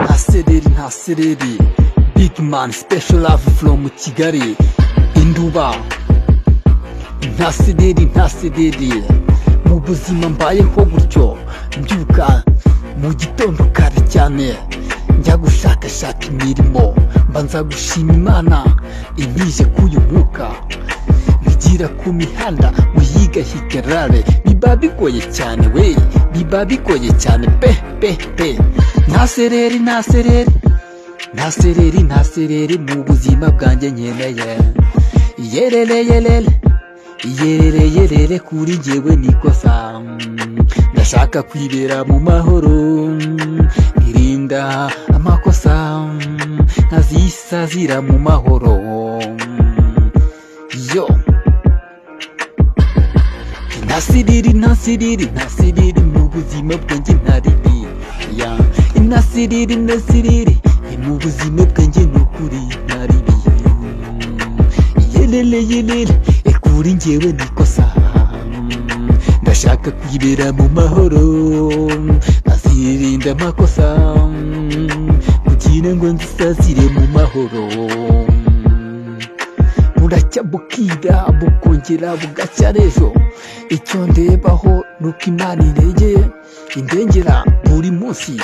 ntasereri big man special love from Kigali Induba. Ntasereri mu buzima mbayeho gutyo, mbyuka mu gitondo kare cyane njya gushakashaka imirimo, mbanza gushima Imana intije k'uyu mwuka, bigira ku mihanda muyiga higarare, biba bigoye cyane we, biba bigoye cyane pe. Ntasereri mu buzima bwanjye nkeneye yerere kuri njyewe nikosa, ndashaka kwibera mu mahoro nkirinda amakosa nkazisazira mu mahoro yo. Ntasereri mu buzima bwanjye ntaribi ya. Ntasereri mu buzima bwanjye nukuri ntaribi yerere kuri njyewe nikosa, ndashaka kwibera mu mahoro nkazirinda amakosa kugira ngo nzisazire mu mahoro. Buracya bukira bukongera bugacya ejo, icyo ndebaho nuko Imana indengera buri munsi.